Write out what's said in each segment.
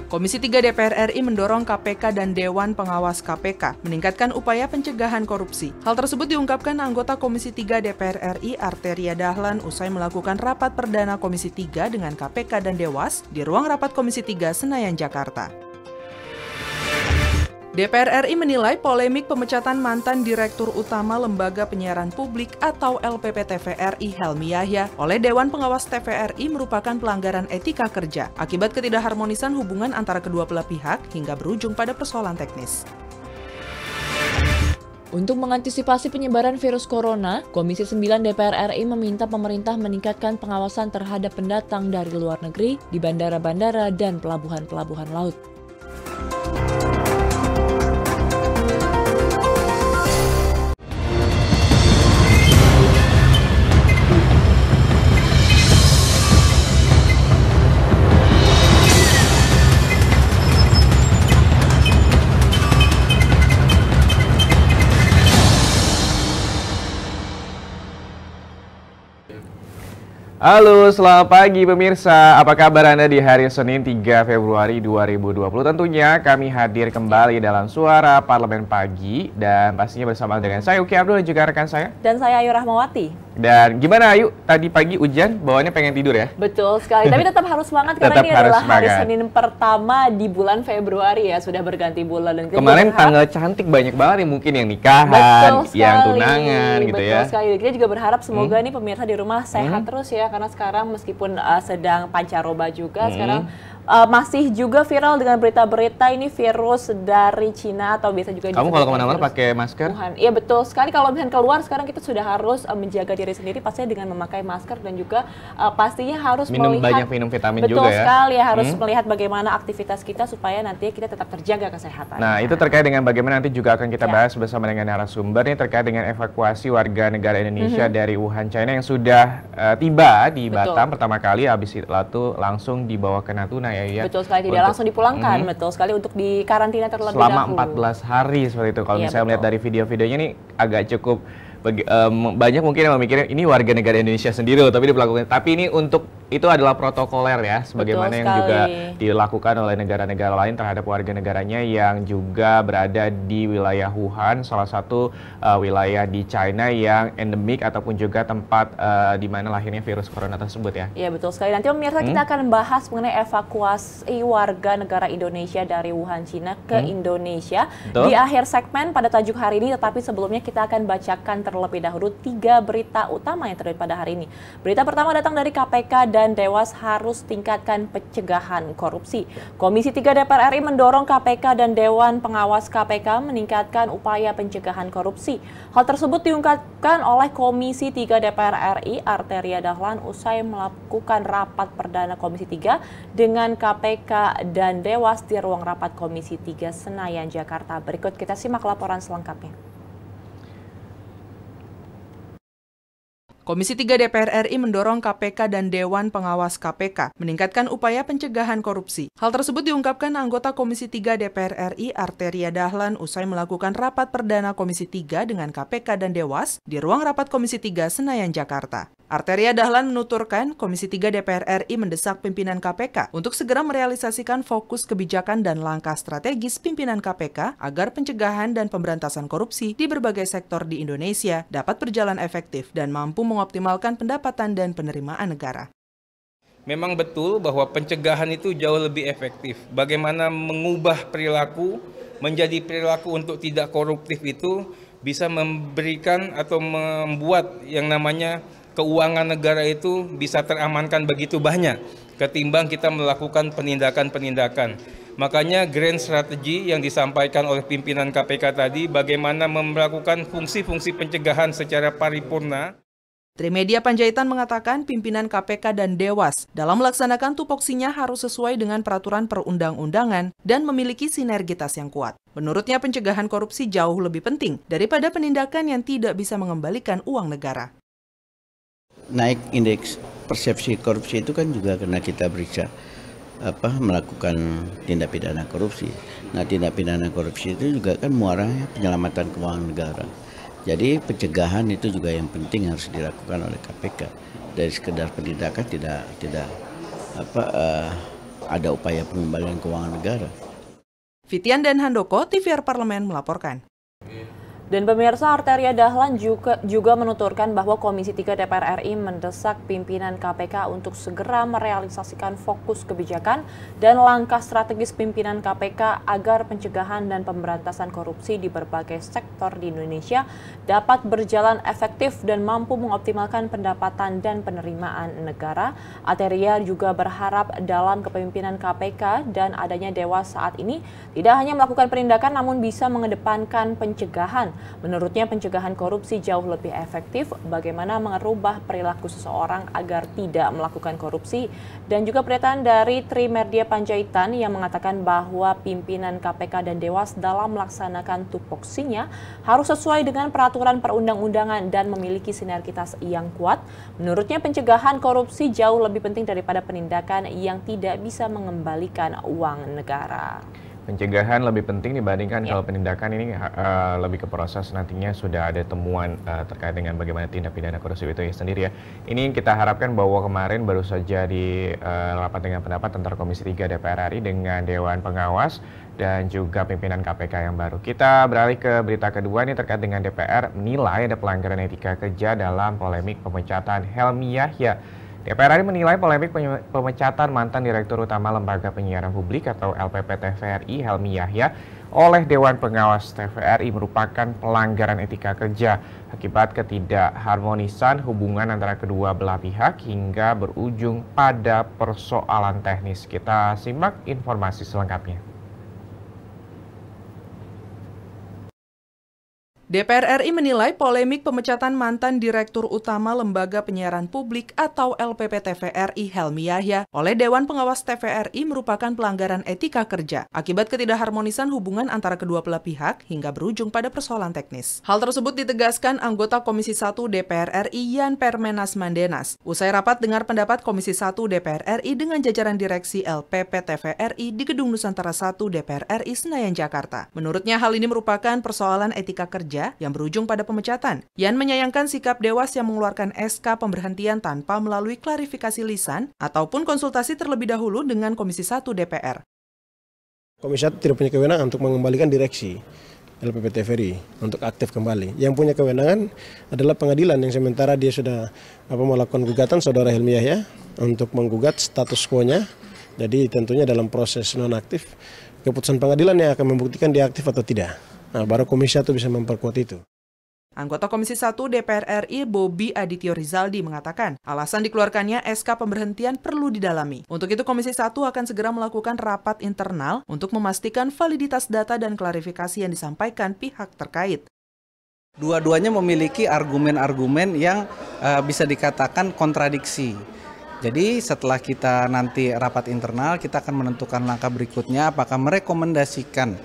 Komisi 3 DPR RI mendorong KPK dan Dewan Pengawas KPK meningkatkan upaya pencegahan korupsi. Hal tersebut diungkapkan anggota Komisi 3 DPR RI Arteria Dahlan usai melakukan rapat perdana Komisi 3 dengan KPK dan Dewas di ruang rapat Komisi 3 Senayan, Jakarta. DPR RI menilai polemik pemecatan mantan Direktur Utama Lembaga Penyiaran Publik atau LPP TVRI Helmi Yahya oleh Dewan Pengawas TVRI merupakan pelanggaran etika kerja akibat ketidakharmonisan hubungan antara kedua belah pihak hingga berujung pada persoalan teknis. Untuk mengantisipasi penyebaran virus corona, Komisi 9 DPR RI meminta pemerintah meningkatkan pengawasan terhadap pendatang dari luar negeri di bandara-bandara dan pelabuhan-pelabuhan laut. Halo, selamat pagi pemirsa. Apa kabar Anda di hari Senin 3 Februari 2020? Tentunya kami hadir kembali dalam Suara Parlemen Pagi dan pastinya bersama dengan saya Uki Abdul dan juga rekan saya. Dan saya Ayu Rahmawati. Dan gimana Ayu? Tadi pagi hujan, bawaannya pengen tidur ya? Betul sekali, tapi tetap harus semangat karena ini adalah hari Senin pertama di bulan Februari ya, sudah berganti bulan. Dan kemarin tanggal cantik banyak banget nih, mungkin yang nikahan, yang tunangan gitu ya. Betul sekali, kita juga berharap semoga nih pemirsa di rumah sehat terus ya, karena sekarang meskipun sedang pancaroba juga, sekarang masih juga viral dengan berita-berita ini virus dari Cina atau biasa juga. Kamu kalau kemana-mana pakai masker? Iya betul sekali, kalau misalnya keluar sekarang kita sudah harus menjaga diri sendiri pastinya dengan memakai masker dan juga pastinya harus banyak minum vitamin betul juga ya. Betul sekali ya, harus melihat bagaimana aktivitas kita supaya nanti kita tetap terjaga kesehatan. Nah itu terkait dengan bagaimana nanti juga akan kita bahas bersama dengan narasumber nih terkait dengan evakuasi warga negara Indonesia dari Wuhan, China yang sudah tiba di Batam pertama kali, habis itu langsung dibawa ke Natuna ya. Betul sekali, tidak langsung dipulangkan, betul sekali, untuk di karantina terlebih dahulu. Selama 14 hari seperti itu. Kalau misalnya melihat dari video-videonya nih agak cukup banyak mungkin yang memikirkan ini warga negara Indonesia sendiri loh, tapi dilakukan. Tapi ini itu adalah protokoler ya, sebagaimana yang juga dilakukan oleh negara-negara lain terhadap warga negaranya yang juga berada di wilayah Wuhan, salah satu wilayah di China yang endemik ataupun juga tempat di mana lahirnya virus corona tersebut ya. Iya betul sekali. Nanti pemirsa kita akan bahas mengenai evakuasi warga negara Indonesia dari Wuhan, China ke Indonesia di akhir segmen pada tajuk hari ini. Tetapi sebelumnya kita akan bacakan terlebih dahulu 3 berita utama yang terjadi pada hari ini. Berita pertama datang dari KPK dan Dewas harus tingkatkan pencegahan korupsi. Komisi 3 DPR RI mendorong KPK dan Dewan Pengawas KPK meningkatkan upaya pencegahan korupsi. Hal tersebut diungkapkan oleh Komisi 3 DPR RI Arteria Dahlan usai melakukan rapat perdana Komisi 3 dengan KPK dan Dewas di ruang rapat Komisi 3 Senayan, Jakarta. Berikut kita simak laporan selengkapnya. Komisi 3 DPR RI mendorong KPK dan Dewan Pengawas KPK meningkatkan upaya pencegahan korupsi. Hal tersebut diungkapkan anggota Komisi 3 DPR RI Arteria Dahlan usai melakukan rapat perdana Komisi 3 dengan KPK dan Dewas di ruang rapat Komisi 3 Senayan, Jakarta. Arteria Dahlan menuturkan Komisi 3 DPR RI mendesak pimpinan KPK untuk segera merealisasikan fokus kebijakan dan langkah strategis pimpinan KPK agar pencegahan dan pemberantasan korupsi di berbagai sektor di Indonesia dapat berjalan efektif dan mampu mengoptimalkan pendapatan dan penerimaan negara. Memang betul bahwa pencegahan itu jauh lebih efektif. Bagaimana mengubah perilaku menjadi perilaku untuk tidak koruptif itu bisa memberikan atau membuat yang namanya keuangan negara itu bisa teramankan begitu banyak ketimbang kita melakukan penindakan-penindakan. Makanya grand strategi yang disampaikan oleh pimpinan KPK tadi bagaimana melakukan fungsi-fungsi pencegahan secara paripurna. Trimedia Panjaitan mengatakan pimpinan KPK dan Dewas dalam melaksanakan tupoksinya harus sesuai dengan peraturan perundang-undangan dan memiliki sinergitas yang kuat. Menurutnya pencegahan korupsi jauh lebih penting daripada penindakan yang tidak bisa mengembalikan uang negara. Naik indeks persepsi korupsi itu kan juga karena kita beriksa melakukan tindak pidana korupsi. Nah, tindak pidana korupsi itu juga kan muaranya penyelamatan keuangan negara. Jadi pencegahan itu juga yang penting harus dilakukan oleh KPK. Dari sekedar penindakan tidak ada upaya pengembalian keuangan negara. Fitian dan Handoko, TVR Parlemen melaporkan. Dan pemirsa, Arteria Dahlan juga menuturkan bahwa Komisi 3 DPR RI mendesak pimpinan KPK untuk segera merealisasikan fokus kebijakan dan langkah strategis pimpinan KPK agar pencegahan dan pemberantasan korupsi di berbagai sektor di Indonesia dapat berjalan efektif dan mampu mengoptimalkan pendapatan dan penerimaan negara. Arteria juga berharap dalam kepemimpinan KPK dan adanya Dewas saat ini tidak hanya melakukan penindakan namun bisa mengedepankan pencegahan. Menurutnya pencegahan korupsi jauh lebih efektif bagaimana merubah perilaku seseorang agar tidak melakukan korupsi, dan juga pernyataan dari Trimerdia Panjaitan yang mengatakan bahwa pimpinan KPK dan Dewas dalam melaksanakan tupoksinya harus sesuai dengan peraturan perundang-undangan dan memiliki sinergitas yang kuat. Menurutnya pencegahan korupsi jauh lebih penting daripada penindakan yang tidak bisa mengembalikan uang negara. Pencegahan lebih penting dibandingkan kalau penindakan ini lebih ke proses nantinya sudah ada temuan terkait dengan bagaimana tindak pidana korupsi itu sendiri ya. Ini kita harapkan bahwa kemarin baru saja di rapat dengan pendapat antara Komisi 3 DPR RI dengan Dewan Pengawas dan juga pimpinan KPK yang baru. Kita beralih ke berita kedua ini terkait dengan DPR menilai ada pelanggaran etika kerja dalam polemik pemecatan Helmi Yahya. DPR RI menilai polemik pemecatan mantan Direktur Utama Lembaga Penyiaran Publik atau LPP TVRI Helmi Yahya oleh Dewan Pengawas TVRI merupakan pelanggaran etika kerja akibat ketidakharmonisan hubungan antara kedua belah pihak hingga berujung pada persoalan teknis. Kita simak informasi selengkapnya. DPR RI menilai polemik pemecatan mantan Direktur Utama Lembaga Penyiaran Publik atau LPP TVRI Helmi Yahya oleh Dewan Pengawas TVRI merupakan pelanggaran etika kerja akibat ketidakharmonisan hubungan antara kedua belah pihak hingga berujung pada persoalan teknis. Hal tersebut ditegaskan anggota Komisi 1 DPR RI Yan Permenas Mandenas usai rapat dengar pendapat Komisi 1 DPR RI dengan jajaran direksi LPP TVRI di Gedung Nusantara 1 DPR RI Senayan, Jakarta. Menurutnya hal ini merupakan persoalan etika kerja yang berujung pada pemecatan. Yan menyayangkan sikap Dewas yang mengeluarkan SK pemberhentian tanpa melalui klarifikasi lisan ataupun konsultasi terlebih dahulu dengan Komisi 1 DPR. Komisi 1 tidak punya kewenangan untuk mengembalikan direksi LPP TVRI untuk aktif kembali. Yang punya kewenangan adalah pengadilan yang sementara dia sudah melakukan gugatan saudara Helmi Yahya untuk menggugat status quo-nya. Jadi tentunya dalam proses nonaktif, keputusan pengadilan yang akan membuktikan dia aktif atau tidak. Nah, baru Komisi 1 bisa memperkuat itu. Anggota Komisi 1 DPR RI Bobi Adityo Rizaldi mengatakan, alasan dikeluarkannya SK pemberhentian perlu didalami. Untuk itu Komisi 1 akan segera melakukan rapat internal untuk memastikan validitas data dan klarifikasi yang disampaikan pihak terkait. Dua-duanya memiliki argumen-argumen yang bisa dikatakan kontradiksi. Jadi setelah kita nanti rapat internal, kita akan menentukan langkah berikutnya apakah merekomendasikan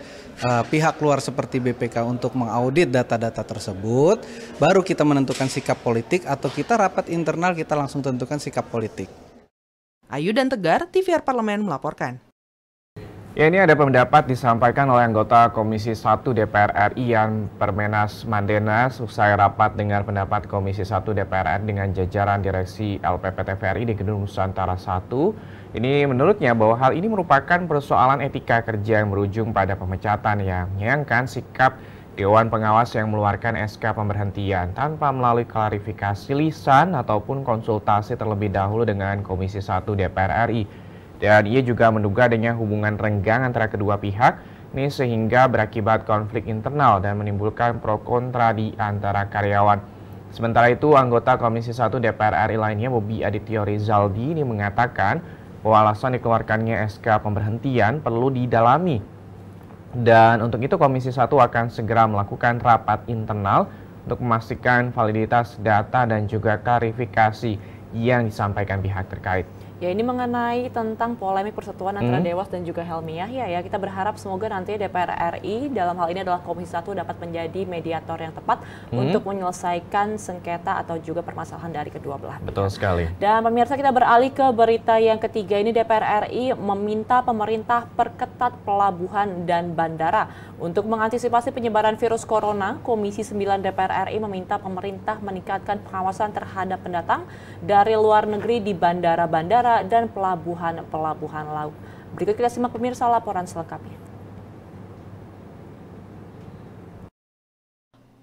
pihak luar seperti BPK untuk mengaudit data-data tersebut, baru kita menentukan sikap politik, atau kita rapat internal kita langsung tentukan sikap politik. Ayu dan Tegar, TVR Parlemen melaporkan. Ya, ini ada pendapat disampaikan oleh anggota Komisi 1 DPR RI Yan Permenas Mandenas usai rapat dengar pendapat Komisi 1 DPR RI dengan jajaran direksi LPP TVRI di Gedung Nusantara 1. Ini menurutnya bahwa hal ini merupakan persoalan etika kerja yang berujung pada pemecatan yang menyayangkan sikap Dewan Pengawas yang mengeluarkan SK pemberhentian tanpa melalui klarifikasi lisan ataupun konsultasi terlebih dahulu dengan Komisi 1 DPR RI. Dan ia juga menduga adanya hubungan renggang antara kedua pihak ini sehingga berakibat konflik internal dan menimbulkan pro kontra di antara karyawan. Sementara itu, anggota Komisi 1 DPR RI lainnya Bobi Adityo Rizaldi ini mengatakan bahwa alasan dikeluarkannya SK pemberhentian perlu didalami. Dan untuk itu Komisi 1 akan segera melakukan rapat internal untuk memastikan validitas data dan juga klarifikasi yang disampaikan pihak terkait. Ya, ini mengenai tentang polemik persatuan antara Dewas dan juga Helmi Yahya ya. Kita berharap semoga nanti DPR RI dalam hal ini adalah Komisi 1 dapat menjadi mediator yang tepat untuk menyelesaikan sengketa atau juga permasalahan dari kedua belah pihak. Betul sekali. Dan pemirsa, kita beralih ke berita yang ketiga. Ini DPR RI meminta pemerintah perketat pelabuhan dan bandara. Untuk mengantisipasi penyebaran virus corona, Komisi 9 DPR RI meminta pemerintah meningkatkan pengawasan terhadap pendatang dari luar negeri di bandara-bandara dan pelabuhan-pelabuhan laut. Berikut kita simak pemirsa laporan selengkapnya.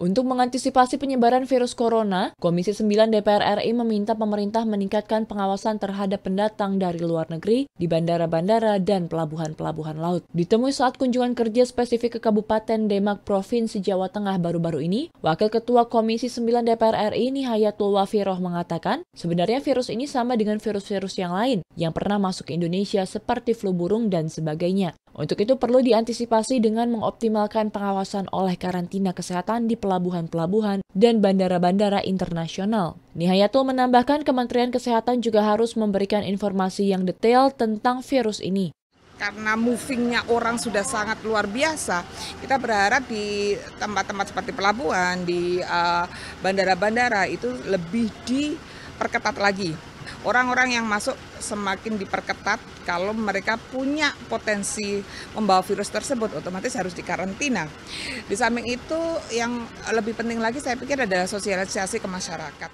Untuk mengantisipasi penyebaran virus corona, Komisi 9 DPR RI meminta pemerintah meningkatkan pengawasan terhadap pendatang dari luar negeri di bandara-bandara dan pelabuhan-pelabuhan laut. Ditemui saat kunjungan kerja spesifik ke Kabupaten Demak, Provinsi Jawa Tengah baru-baru ini, Wakil Ketua Komisi 9 DPR RI Nihayatul Wafiroh mengatakan, sebenarnya virus ini sama dengan virus-virus yang lain yang pernah masuk ke Indonesia seperti flu burung dan sebagainya. Untuk itu perlu diantisipasi dengan mengoptimalkan pengawasan oleh karantina kesehatan di pelabuhan-pelabuhan dan bandara-bandara internasional. Nihayatul menambahkan Kementerian Kesehatan juga harus memberikan informasi yang detail tentang virus ini. Karena movingnya orang sudah sangat luar biasa, kita berharap di tempat-tempat seperti pelabuhan, di bandara-bandara itu lebih diperketat lagi. Orang-orang yang masuk semakin diperketat, kalau mereka punya potensi membawa virus tersebut, otomatis harus dikarantina. Di samping itu, yang lebih penting lagi saya pikir adalah sosialisasi ke masyarakat.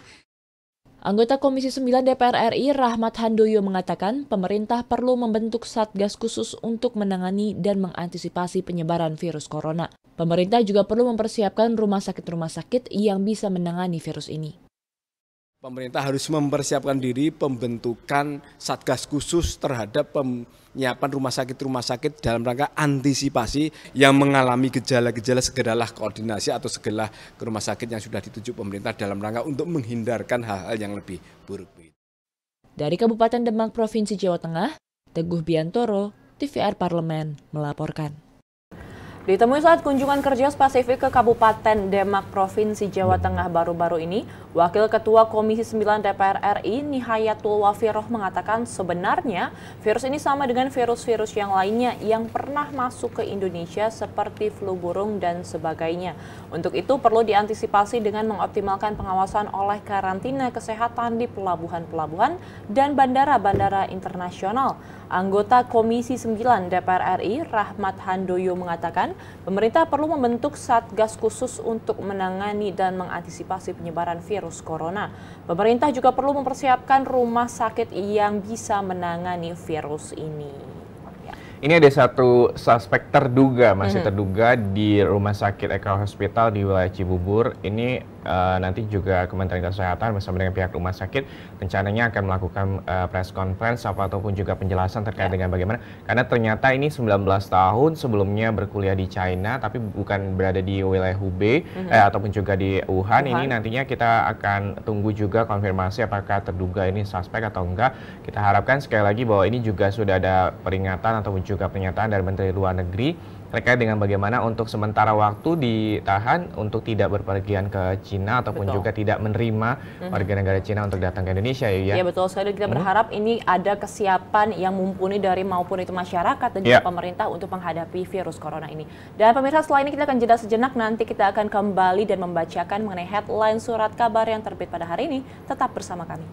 Anggota Komisi 9 DPR RI Rahmat Handoyo mengatakan pemerintah perlu membentuk satgas khusus untuk menangani dan mengantisipasi penyebaran virus corona. Pemerintah juga perlu mempersiapkan rumah sakit yang bisa menangani virus ini. Pemerintah harus mempersiapkan diri pembentukan satgas khusus terhadap penyiapan rumah sakit dalam rangka antisipasi yang mengalami gejala-gejala, segeralah koordinasi atau segeralah ke rumah sakit yang sudah dituju pemerintah dalam rangka untuk menghindarkan hal-hal yang lebih buruk. Dari Kabupaten Demak, Provinsi Jawa Tengah, Teguh Biantoro, TVR Parlemen melaporkan. Ditemui saat kunjungan kerja spesifik ke Kabupaten Demak, Provinsi Jawa Tengah baru-baru ini, Wakil Ketua Komisi 9 DPR RI Nihayatul Wafiroh mengatakan sebenarnya virus ini sama dengan virus-virus yang lainnya yang pernah masuk ke Indonesia seperti flu burung dan sebagainya. Untuk itu perlu diantisipasi dengan mengoptimalkan pengawasan oleh karantina kesehatan di pelabuhan-pelabuhan dan bandara-bandara internasional. Anggota Komisi 9 DPR RI Rahmat Handoyo mengatakan pemerintah perlu membentuk satgas khusus untuk menangani dan mengantisipasi penyebaran virus corona. Pemerintah juga perlu mempersiapkan rumah sakit yang bisa menangani virus ini. Ini ada satu suspek terduga, masih terduga di Rumah Sakit Eka Hospital di wilayah Cibubur. Ini nanti juga Kementerian Kesehatan bersama dengan pihak rumah sakit rencananya akan melakukan press conference ataupun juga penjelasan terkait dengan bagaimana. Karena ternyata ini 19 tahun sebelumnya berkuliah di China, tapi bukan berada di wilayah Hubei ataupun juga di Wuhan. Ini nantinya kita akan tunggu juga konfirmasi apakah terduga ini suspek atau enggak. Kita harapkan sekali lagi bahwa ini juga sudah ada peringatan ataupun juga pernyataan dari Menteri Luar Negeri terkait dengan bagaimana untuk sementara waktu ditahan untuk tidak berpergian ke Cina ataupun juga tidak menerima warga negara Cina untuk datang ke Indonesia, ya. Ya, betul sekali. Kita berharap ini ada kesiapan yang mumpuni dari maupun itu masyarakat dan juga pemerintah untuk menghadapi virus corona ini. Dan pemirsa, setelah ini kita akan jeda sejenak, nanti kita akan kembali dan membacakan mengenai headline surat kabar yang terbit pada hari ini. Tetap bersama kami.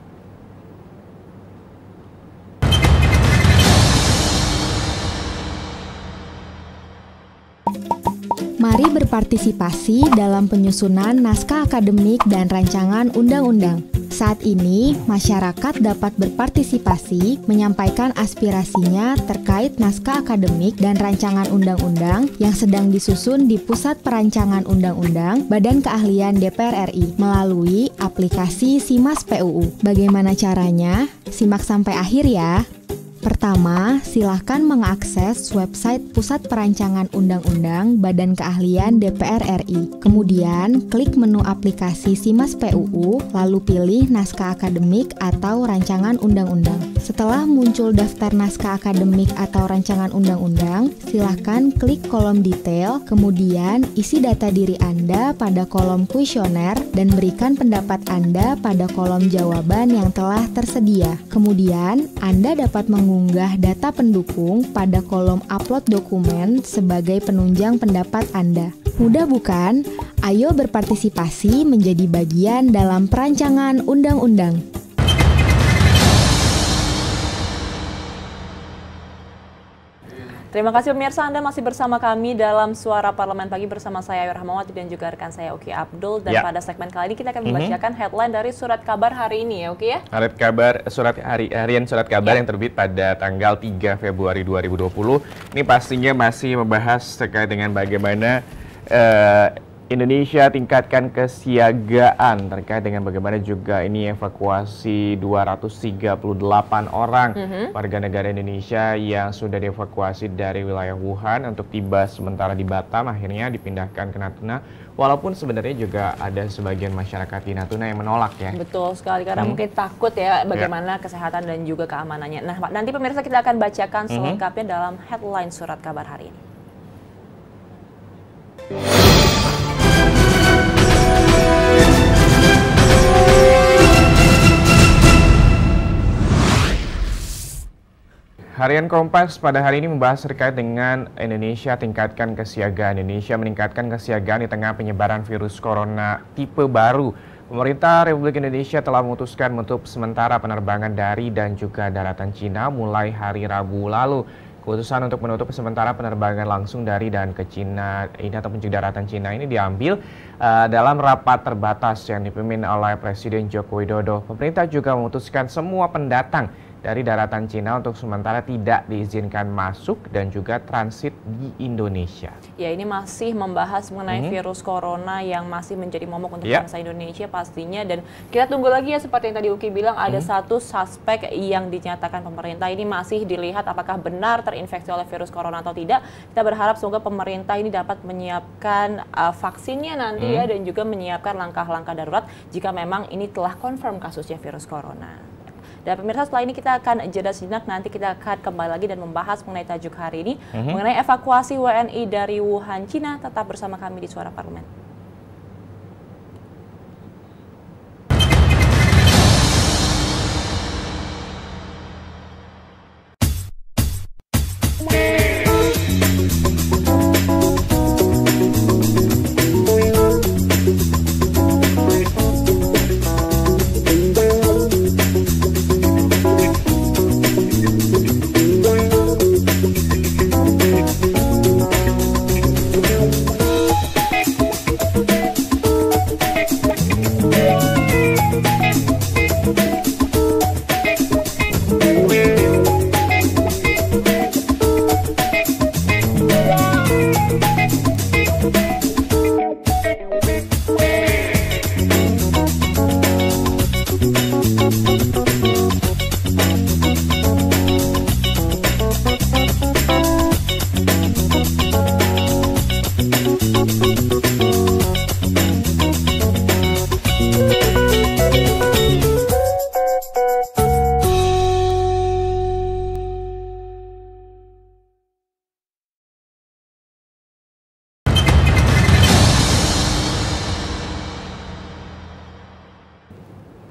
Mari berpartisipasi dalam penyusunan naskah akademik dan rancangan undang-undang. Saat ini, masyarakat dapat berpartisipasi menyampaikan aspirasinya terkait naskah akademik dan rancangan undang-undang yang sedang disusun di Pusat Perancangan Undang-Undang Badan Keahlian DPR RI melalui aplikasi SIMAS PUU. Bagaimana caranya? Simak sampai akhir ya. Pertama, silahkan mengakses website Pusat Perancangan Undang-Undang Badan Keahlian DPR RI. Kemudian, klik menu aplikasi SIMAS PUU, lalu pilih naskah akademik atau rancangan undang-undang. Setelah muncul daftar naskah akademik atau rancangan undang-undang, silahkan klik kolom detail, kemudian isi data diri Anda pada kolom kuesioner dan berikan pendapat Anda pada kolom jawaban yang telah tersedia. Kemudian, Anda dapat mengunggah data pendukung pada kolom upload dokumen sebagai penunjang pendapat Anda. Mudah bukan? Ayo berpartisipasi menjadi bagian dalam perancangan undang-undang. Terima kasih pemirsa, Anda masih bersama kami dalam Suara Parlemen Pagi bersama saya Ayu Rahmawati dan juga rekan saya Oki Abdul. Dan pada segmen kali ini kita akan membacakan headline dari surat kabar hari ini ya Oki ya? Surat harian surat kabar yang terbit pada tanggal 3 Februari 2020. Ini pastinya masih membahas terkait dengan bagaimana Indonesia tingkatkan kesiagaan terkait dengan bagaimana juga ini evakuasi 238 orang warga negara Indonesia yang sudah dievakuasi dari wilayah Wuhan untuk tiba sementara di Batam, akhirnya dipindahkan ke Natuna. Walaupun sebenarnya juga ada sebagian masyarakat di Natuna yang menolak ya. Betul sekali, karena mungkin takut ya bagaimana kesehatan dan juga keamanannya. Nah, nanti pemirsa kita akan bacakan selengkapnya dalam headline surat kabar hari ini. Harian Kompas pada hari ini membahas terkait dengan Indonesia tingkatkan kesiagaan. Indonesia meningkatkan kesiagaan di tengah penyebaran virus corona tipe baru. Pemerintah Republik Indonesia telah memutuskan menutup sementara penerbangan dari dan juga daratan Cina mulai hari Rabu lalu. Keputusan untuk menutup sementara penerbangan langsung dari dan ke Cina ini ataupun juga daratan Cina ini diambil dalam rapat terbatas yang dipimpin oleh Presiden Joko Widodo. Pemerintah juga memutuskan semua pendatang dari daratan Cina untuk sementara tidak diizinkan masuk dan juga transit di Indonesia. Ya, ini masih membahas mengenai virus corona yang masih menjadi momok untuk bangsa Indonesia pastinya. Dan kita tunggu lagi ya, seperti yang tadi Uki bilang, ada satu suspek yang dinyatakan pemerintah. Ini masih dilihat apakah benar terinfeksi oleh virus corona atau tidak. Kita berharap semoga pemerintah ini dapat menyiapkan vaksinnya nanti ya, dan juga menyiapkan langkah-langkah darurat jika memang ini telah confirm kasusnya virus corona. Dan pemirsa, setelah ini kita akan jeda sejenak, nanti kita akan kembali lagi dan membahas mengenai tajuk hari ini, mengenai evakuasi WNI dari Wuhan, Cina. Tetap bersama kami di Suara Parlemen.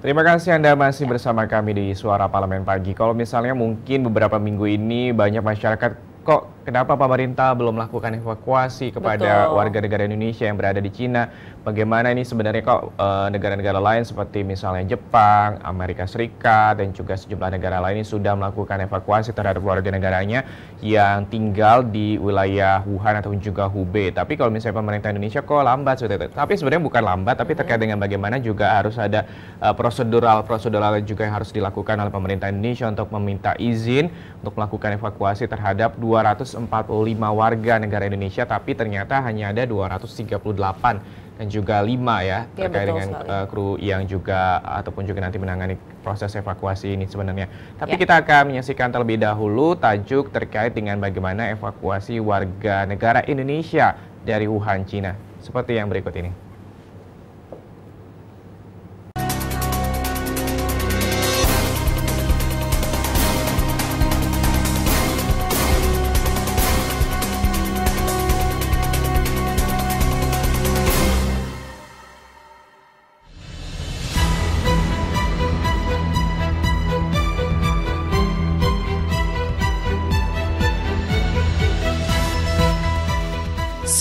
Terima kasih Anda masih bersama kami di Suara Parlemen Pagi. Kalau misalnya mungkin beberapa minggu ini banyak masyarakat, kok kenapa pemerintah belum melakukan evakuasi kepada warga negara Indonesia yang berada di Cina? Bagaimana ini sebenarnya kok negara-negara lain seperti misalnya Jepang, Amerika Serikat, dan juga sejumlah negara lain ini sudah melakukan evakuasi terhadap warga negaranya yang tinggal di wilayah Wuhan ataupun juga Hubei. Tapi kalau misalnya pemerintah Indonesia kok lambat seperti itu. Tapi sebenarnya bukan lambat, tapi terkait dengan bagaimana juga harus ada prosedural juga yang harus dilakukan oleh pemerintah Indonesia untuk meminta izin untuk melakukan evakuasi terhadap 245 warga negara Indonesia, tapi ternyata hanya ada 238 dan juga 5 ya terkait dengan kru yang juga ataupun juga nanti menangani proses evakuasi ini sebenarnya. Tapi kita akan menyaksikan terlebih dahulu tajuk terkait dengan bagaimana evakuasi warga negara Indonesia dari Wuhan, Cina. Seperti yang berikut ini.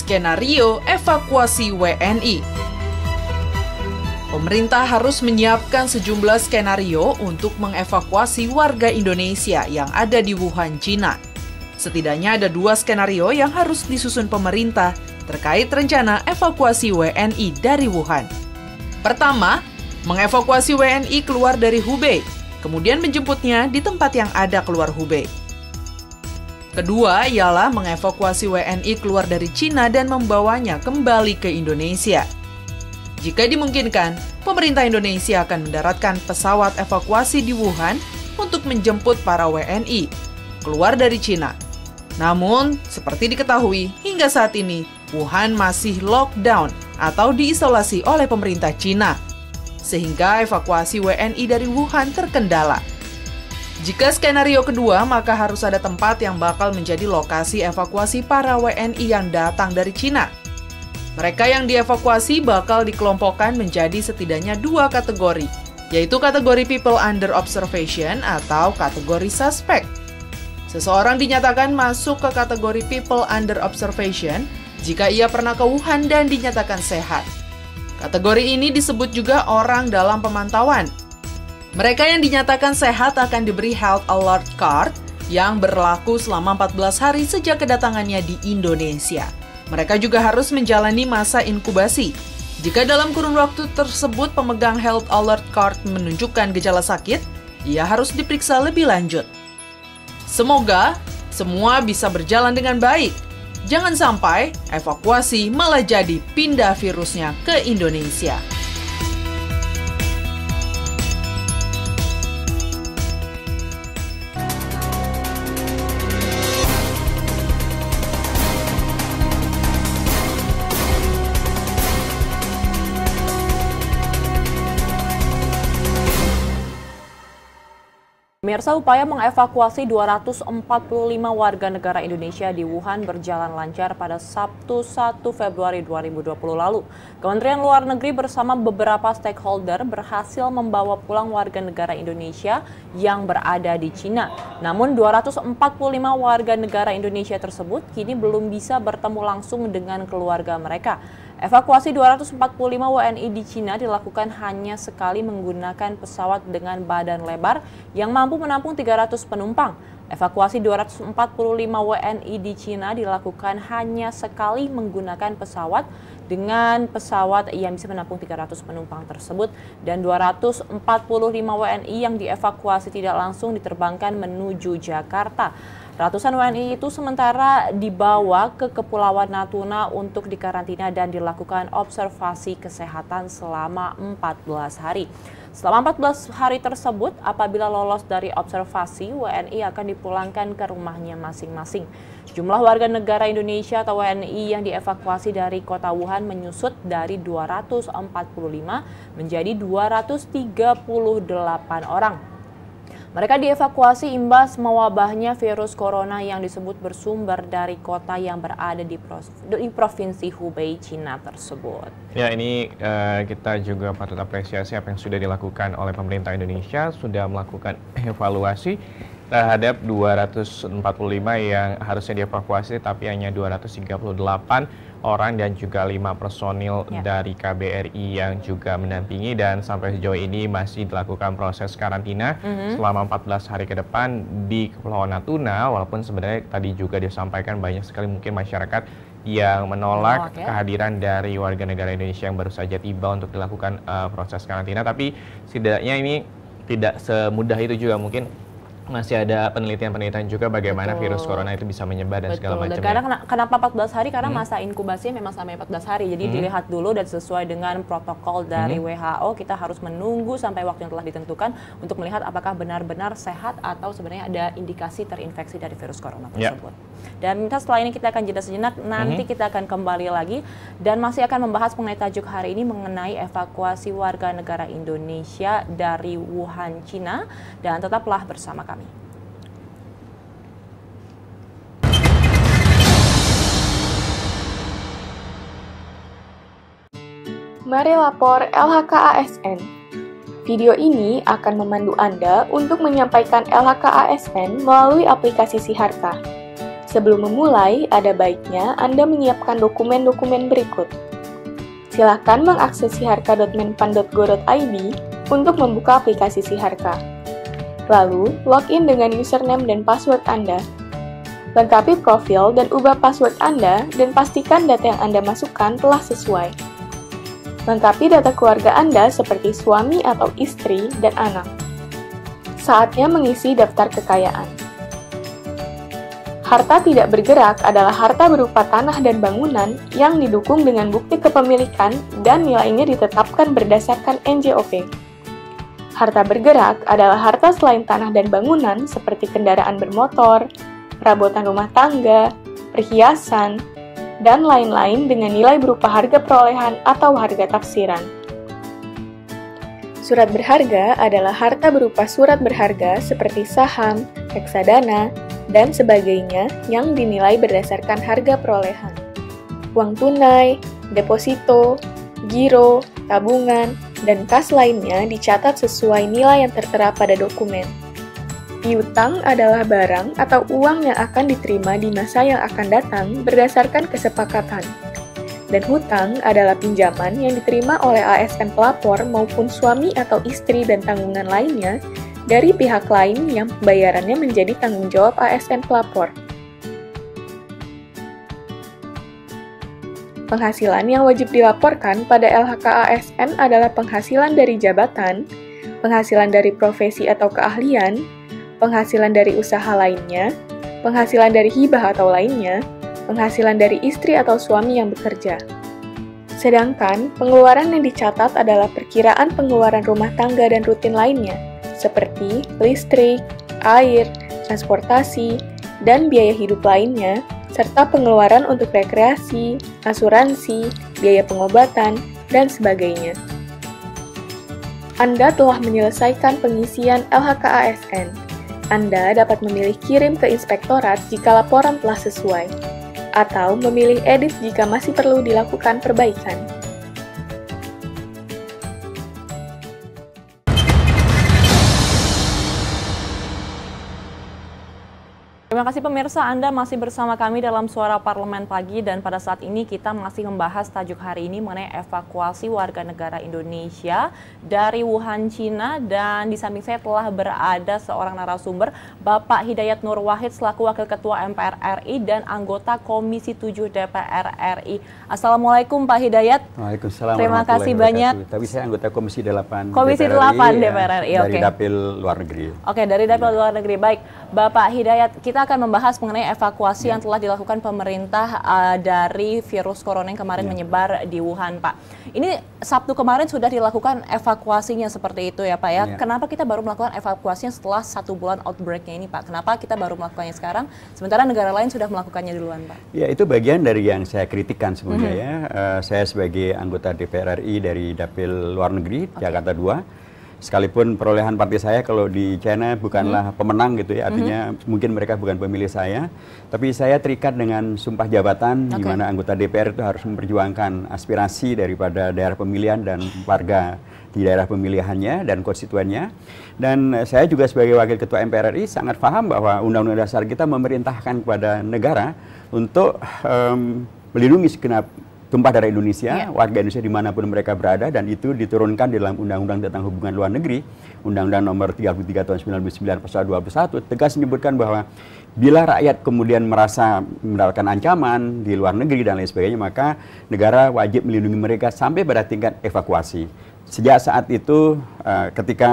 Skenario evakuasi WNI. Pemerintah harus menyiapkan sejumlah skenario untuk mengevakuasi warga Indonesia yang ada di Wuhan, Cina. Setidaknya ada 2 skenario yang harus disusun pemerintah terkait rencana evakuasi WNI dari Wuhan. Pertama, mengevakuasi WNI keluar dari Hubei, kemudian menjemputnya di tempat yang ada keluar Hubei. Kedua ialah mengevakuasi WNI keluar dari Cina dan membawanya kembali ke Indonesia. Jika dimungkinkan, pemerintah Indonesia akan mendaratkan pesawat evakuasi di Wuhan untuk menjemput para WNI keluar dari Cina. Namun, seperti diketahui, hingga saat ini Wuhan masih lockdown atau diisolasi oleh pemerintah Cina, sehingga evakuasi WNI dari Wuhan terkendala. Jika skenario kedua, maka harus ada tempat yang bakal menjadi lokasi evakuasi para WNI yang datang dari Cina. Mereka yang dievakuasi bakal dikelompokkan menjadi setidaknya 2 kategori, yaitu kategori people under observation atau kategori suspek. Seseorang dinyatakan masuk ke kategori people under observation jika ia pernah ke Wuhan dan dinyatakan sehat. Kategori ini disebut juga orang dalam pemantauan. Mereka yang dinyatakan sehat akan diberi Health Alert Card yang berlaku selama 14 hari sejak kedatangannya di Indonesia. Mereka juga harus menjalani masa inkubasi. Jika dalam kurun waktu tersebut pemegang Health Alert Card menunjukkan gejala sakit, ia harus diperiksa lebih lanjut. Semoga semua bisa berjalan dengan baik. Jangan sampai evakuasi malah jadi pindah virusnya ke Indonesia. Pemirsa, upaya mengevakuasi 245 warga negara Indonesia di Wuhan berjalan lancar pada Sabtu 1 Februari 2020 lalu. Kementerian Luar Negeri bersama beberapa stakeholder berhasil membawa pulang warga negara Indonesia yang berada di Cina. Namun 245 warga negara Indonesia tersebut kini belum bisa bertemu langsung dengan keluarga mereka. Evakuasi 245 WNI di Cina dilakukan hanya sekali menggunakan pesawat dengan badan lebar yang mampu menampung 300 penumpang. Evakuasi 245 WNI di Cina dilakukan hanya sekali menggunakan pesawat dengan pesawat yang bisa menampung 300 penumpang tersebut, dan 245 WNI yang dievakuasi tidak langsung diterbangkan menuju Jakarta. Ratusan WNI itu sementara dibawa ke Kepulauan Natuna untuk dikarantina dan dilakukan observasi kesehatan selama 14 hari. Selama 14 hari tersebut, apabila lolos dari observasi, WNI akan dipulangkan ke rumahnya masing-masing. Jumlah warga negara Indonesia atau WNI yang dievakuasi dari kota Wuhan menyusut dari 245 menjadi 238 orang. Mereka dievakuasi imbas mewabahnya virus corona yang disebut bersumber dari kota yang berada di Provinsi Hubei, Cina tersebut. Ya, ini kita juga patut apresiasi apa yang sudah dilakukan oleh pemerintah Indonesia, sudah melakukan evaluasi terhadap 245 yang harusnya dievakuasi, tapi hanya 238 orang dan juga 5 personil dari KBRI yang juga mendampingi, dan sampai sejauh ini masih dilakukan proses karantina selama 14 hari ke depan di Kepulauan Natuna, walaupun sebenarnya tadi juga disampaikan banyak sekali mungkin masyarakat yang menolak kehadiran dari warga negara Indonesia yang baru saja tiba untuk dilakukan proses karantina, tapi setidaknya ini tidak semudah itu juga mungkin masih ada penelitian-penelitian juga bagaimana virus corona itu bisa menyebar dan segala macam. Dan karena kenapa 14 hari? Karena masa inkubasinya memang sampai 14 hari. Jadi dilihat dulu dan sesuai dengan protokol dari WHO, kita harus menunggu sampai waktu yang telah ditentukan untuk melihat apakah benar-benar sehat atau sebenarnya ada indikasi terinfeksi dari virus corona tersebut. Dan setelah ini kita akan jeda sejenak, nanti kita akan kembali lagi dan masih akan membahas mengenai tajuk hari ini mengenai evakuasi warga negara Indonesia dari Wuhan, Cina, dan tetaplah bersama kami. Mari lapor LHKASN. Video ini akan memandu Anda untuk menyampaikan LHKASN melalui aplikasi Siharka. Sebelum memulai, ada baiknya Anda menyiapkan dokumen-dokumen berikut. Silakan mengakses siharka.menpan.go.id untuk membuka aplikasi Siharka. Lalu, login dengan username dan password Anda. Lengkapi profil dan ubah password Anda dan pastikan data yang Anda masukkan telah sesuai. Lengkapi data keluarga Anda seperti suami atau istri dan anak. Saatnya mengisi daftar kekayaan. Harta tidak bergerak adalah harta berupa tanah dan bangunan yang didukung dengan bukti kepemilikan dan nilainya ditetapkan berdasarkan NJOP. Harta bergerak adalah harta selain tanah dan bangunan seperti kendaraan bermotor, perabotan rumah tangga, perhiasan, dan lain-lain dengan nilai berupa harga perolehan atau harga tafsiran. Surat berharga adalah harta berupa surat berharga seperti saham, reksadana, dan sebagainya yang dinilai berdasarkan harga perolehan. Uang tunai, deposito, giro, tabungan, dan kas lainnya dicatat sesuai nilai yang tertera pada dokumen. Piutang adalah barang atau uang yang akan diterima di masa yang akan datang berdasarkan kesepakatan. Dan hutang adalah pinjaman yang diterima oleh ASN pelapor maupun suami atau istri dan tanggungan lainnya dari pihak lain yang pembayarannya menjadi tanggung jawab ASN pelapor. Penghasilan yang wajib dilaporkan pada LHKASN adalah penghasilan dari jabatan, penghasilan dari profesi atau keahlian, penghasilan dari usaha lainnya, penghasilan dari hibah atau lainnya, penghasilan dari istri atau suami yang bekerja. Sedangkan, pengeluaran yang dicatat adalah perkiraan pengeluaran rumah tangga dan rutin lainnya, seperti listrik, air, transportasi, dan biaya hidup lainnya, serta pengeluaran untuk rekreasi, asuransi, biaya pengobatan, dan sebagainya. Anda telah menyelesaikan pengisian LHKASN. Anda dapat memilih kirim ke inspektorat jika laporan telah sesuai, atau memilih edit jika masih perlu dilakukan perbaikan. Terima kasih pemirsa, Anda masih bersama kami dalam Suara Parlemen Pagi dan pada saat ini kita masih membahas tajuk hari ini mengenai evakuasi warga negara Indonesia dari Wuhan, Cina, dan di samping saya telah berada seorang narasumber, Bapak Hidayat Nur Wahid selaku Wakil Ketua MPR RI dan anggota Komisi 7 DPR RI. Assalamualaikum Pak Hidayat. Waalaikumsalam. Terima kasih banyak. Tapi saya anggota Komisi 8 Komisi DPR 8 RI, DPR RI. dari Dapil Luar Negeri. Oke, dari Dapil Luar Negeri. Baik, Bapak Hidayat, kita akan membahas mengenai evakuasi yang telah dilakukan pemerintah dari virus corona yang kemarin menyebar di Wuhan, Pak. Ini Sabtu kemarin sudah dilakukan evakuasinya seperti itu ya, Pak ya. Kenapa kita baru melakukan evakuasinya setelah 1 bulan outbreak-nya ini, Pak? Kenapa kita baru melakukannya sekarang, sementara negara lain sudah melakukannya duluan, Pak? Ya, itu bagian dari yang saya kritikan sebenarnya ya. Saya sebagai anggota DPR RI dari Dapil Luar Negeri, Jakarta 2, sekalipun perolehan partai saya kalau di China bukanlah pemenang gitu ya, artinya mungkin mereka bukan pemilih saya, tapi saya terikat dengan sumpah jabatan di mana anggota DPR itu harus memperjuangkan aspirasi daripada daerah pemilihan dan warga di daerah pemilihannya dan konstituennya. Dan saya juga sebagai Wakil Ketua MPR RI sangat paham bahwa Undang-Undang Dasar kita memerintahkan kepada negara untuk melindungi segenap tumpah darah Indonesia, warga Indonesia dimanapun mereka berada, dan itu diturunkan di dalam Undang-Undang tentang Hubungan Luar Negeri, Undang-Undang Nomor 33 Tahun 1999 Pasal 21, tegas menyebutkan bahwa bila rakyat kemudian merasa mendapatkan ancaman di luar negeri dan lain sebagainya, maka negara wajib melindungi mereka sampai pada tingkat evakuasi. Sejak saat itu, ketika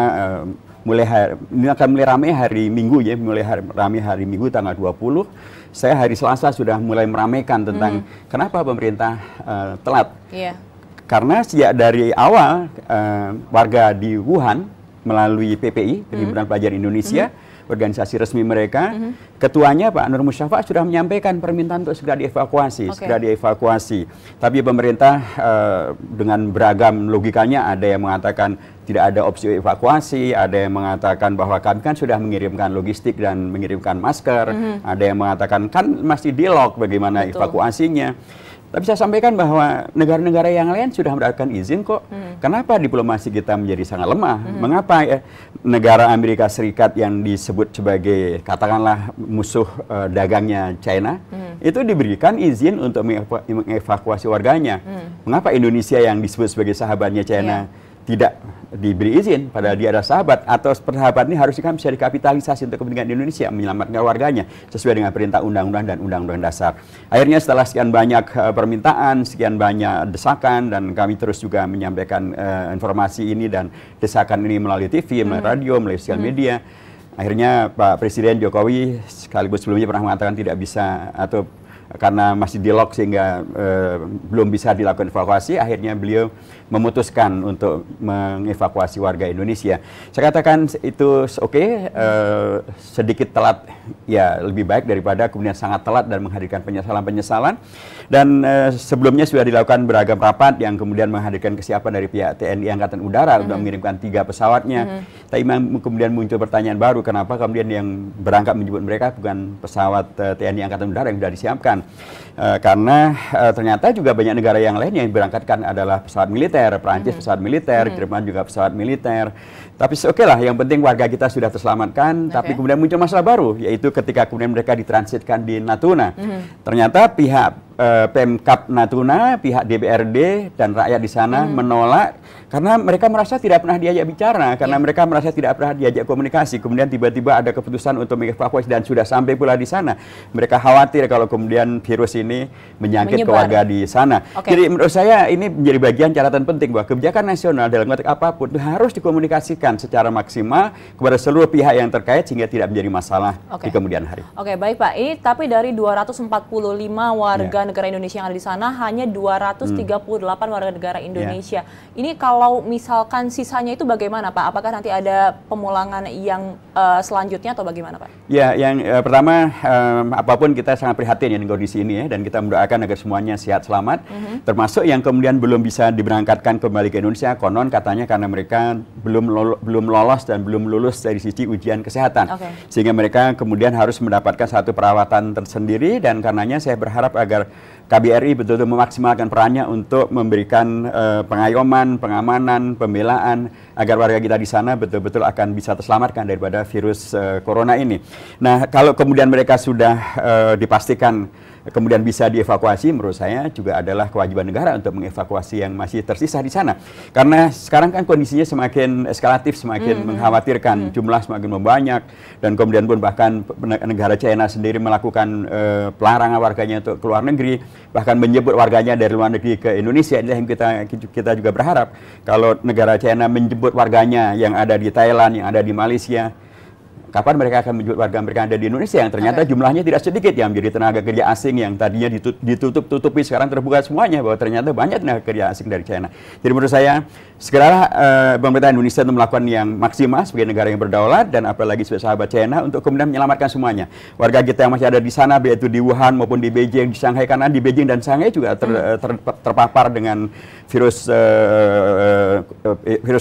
ini akan mulai ramai hari Minggu ya, ramai hari Minggu tanggal 20. Saya hari Selasa sudah mulai meramaikan tentang kenapa pemerintah telat. Karena sejak dari awal warga di Wuhan melalui PPI, Perhimpunan Pelajar Indonesia, organisasi resmi mereka, ketuanya Pak Nur Musyafa sudah menyampaikan permintaan untuk segera dievakuasi, Tapi pemerintah dengan beragam logikanya, ada yang mengatakan tidak ada opsi evakuasi, ada yang mengatakan bahwa kami kan sudah mengirimkan logistik dan mengirimkan masker, ada yang mengatakan kan masih dialog bagaimana evakuasinya. Tapi saya sampaikan bahwa negara-negara yang lain sudah mendapatkan izin kok. Kenapa diplomasi kita menjadi sangat lemah? Mengapa negara Amerika Serikat yang disebut sebagai katakanlah musuh dagangnya China itu diberikan izin untuk mengevakuasi warganya? Mengapa Indonesia yang disebut sebagai sahabatnya China tidak diberi izin, padahal dia adalah sahabat, atau persahabat ini harusnya kan bisa dikapitalisasi untuk kepentingan Indonesia menyelamatkan warganya sesuai dengan perintah undang-undang dan undang-undang dasar. Akhirnya setelah sekian banyak permintaan, sekian banyak desakan, dan kami terus juga menyampaikan informasi ini dan desakan ini melalui TV, melalui radio, melalui sosial media. Akhirnya Pak Presiden Jokowi sekaligus sebelumnya pernah mengatakan tidak bisa atau karena masih dialog sehingga belum bisa dilakukan evakuasi, akhirnya beliau memutuskan untuk mengevakuasi warga Indonesia. Saya katakan itu oke, sedikit telat ya lebih baik daripada kemudian sangat telat dan menghadirkan penyesalan-penyesalan. Dan sebelumnya sudah dilakukan beragam rapat yang kemudian menghadirkan kesiapan dari pihak TNI Angkatan Udara untuk mengirimkan 3 pesawatnya. Tapi kemudian muncul pertanyaan baru, kenapa kemudian yang berangkat menjemput mereka bukan pesawat TNI Angkatan Udara yang sudah disiapkan? Karena ternyata juga banyak negara yang lain yang berangkatkan adalah pesawat militer, Perancis pesawat militer, Jerman juga pesawat militer. Tapi oke lah, yang penting warga kita sudah terselamatkan. Tapi kemudian muncul masalah baru, yaitu ketika kemudian mereka ditransitkan di Natuna. Ternyata pihak Pemkab Natuna, pihak DPRD dan rakyat di sana menolak karena mereka merasa tidak pernah diajak bicara, karena mereka merasa tidak pernah diajak komunikasi. Kemudian tiba-tiba ada keputusan untuk mengevakuasi dan sudah sampai pula di sana. Mereka khawatir kalau kemudian virus ini menyangkit ke warga di sana. Jadi menurut saya ini menjadi bagian catatan penting bahwa kebijakan nasional dalam konteks apapun itu harus dikomunikasikan secara maksimal kepada seluruh pihak yang terkait sehingga tidak menjadi masalah di kemudian hari. Oke, baik Pak. Ini tapi dari 245 warga negara Indonesia yang ada di sana hanya 238 warga negara Indonesia. Ini kalau misalkan sisanya itu bagaimana Pak? Apakah nanti ada pemulangan yang selanjutnya atau bagaimana Pak? Ya, yang pertama apapun kita sangat prihatin ya dengan kondisi ini ya, dan kita mendoakan agar semuanya sehat selamat. Termasuk yang kemudian belum bisa diberangkatkan kembali ke Indonesia, konon katanya karena mereka belum lolos dan belum lulus dari sisi ujian kesehatan. Sehingga mereka kemudian harus mendapatkan satu perawatan tersendiri, dan karenanya saya berharap agar KBRI betul-betul memaksimalkan perannya untuk memberikan pengayoman, pengamanan, pembelaan agar warga kita di sana betul-betul akan bisa terselamatkan daripada virus corona ini. Nah, kalau kemudian mereka sudah dipastikan kemudian bisa dievakuasi, menurut saya juga adalah kewajiban negara untuk mengevakuasi yang masih tersisa di sana. Karena sekarang kan kondisinya semakin eskalatif, semakin mengkhawatirkan, jumlah semakin membanyak, dan kemudian pun bahkan negara China sendiri melakukan pelarangan warganya untuk keluar negeri, bahkan menjemput warganya dari luar negeri ke Indonesia. Ini yang kita juga berharap kalau negara China menjemput warganya yang ada di Thailand, yang ada di Malaysia, kapan mereka akan menjemput warga mereka yang ada di Indonesia yang ternyata jumlahnya tidak sedikit yang menjadi tenaga kerja asing yang tadinya ditutup-tutupi, sekarang terbuka semuanya bahwa ternyata banyak tenaga kerja asing dari China. Jadi menurut saya segeralah pemerintah Indonesia untuk melakukan yang maksimal sebagai negara yang berdaulat dan apalagi sebagai sahabat China untuk kemudian menyelamatkan semuanya. Warga kita yang masih ada di sana, baik itu di Wuhan maupun di Beijing, di Shanghai, karena di Beijing dan Shanghai juga terpapar dengan virus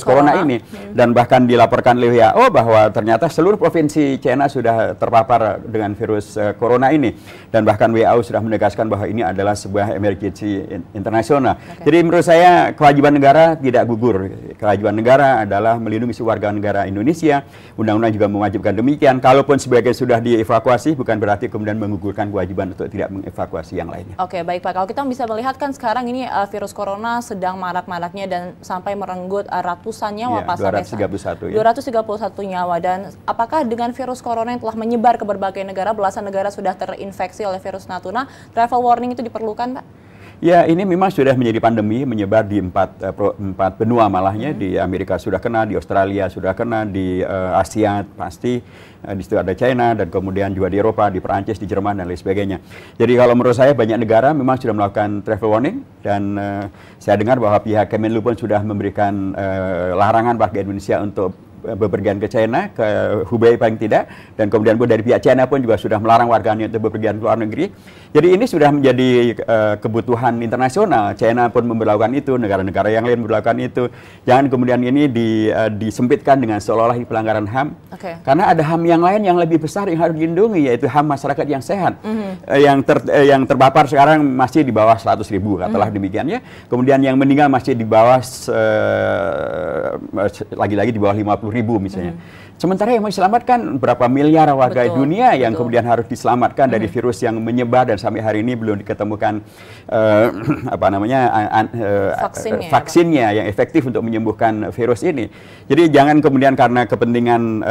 corona ini, dan bahkan dilaporkan oleh WHO bahwa ternyata seluruh provinsi China sudah terpapar dengan virus corona ini, dan bahkan WHO sudah menegaskan bahwa ini adalah sebuah emergency internasional. Jadi menurut saya kewajiban negara tidak gugur. Kewajiban negara adalah melindungi warga negara Indonesia. Undang-undang juga mewajibkan demikian. Kalaupun sebagian sudah dievakuasi, bukan berarti kemudian menggugurkan kewajiban untuk tidak mengevakuasi yang lainnya. Oke, baik Pak. Kalau kita bisa melihat kan sekarang ini virus corona sedang marak-maraknya dan sampai merenggut ratusan nyawa Pak. 231 ya. 231 nyawa, dan apakah dengan virus corona yang telah menyebar ke berbagai negara, belasan negara sudah terinfeksi oleh virus Natuna, travel warning itu diperlukan Pak? Ya, ini memang sudah menjadi pandemi, menyebar di empat benua malahnya. Di Amerika sudah kena, di Australia sudah kena, di Asia pasti, di situ ada China, dan kemudian juga di Eropa, di Perancis, di Jerman, dan lain sebagainya. Jadi kalau menurut saya banyak negara memang sudah melakukan travel warning, dan saya dengar bahwa pihak Kemenlu pun sudah memberikan larangan warga Indonesia untuk bepergian ke China, ke Hubei paling tidak, dan kemudian dari pihak China pun juga sudah melarang warganya untuk bepergian ke luar negeri. Jadi ini sudah menjadi kebutuhan internasional. China pun memberlakukan itu, negara-negara yang lain memberlakukan itu. Jangan kemudian ini disempitkan dengan seolah-olah pelanggaran HAM, karena ada HAM yang lain yang lebih besar yang harus dilindungi, yaitu HAM masyarakat yang sehat. Yang terpapar sekarang masih di bawah 100.000, katalah demikian ya. Kemudian yang meninggal masih di bawah lagi-lagi di bawah 50.000 misalnya. Sementara yang diselamatkan berapa miliar warga dunia yang kemudian harus diselamatkan dari virus yang menyebar, dan sampai hari ini belum diketemukan vaksinnya yang efektif untuk menyembuhkan virus ini. Jadi jangan kemudian karena kepentingan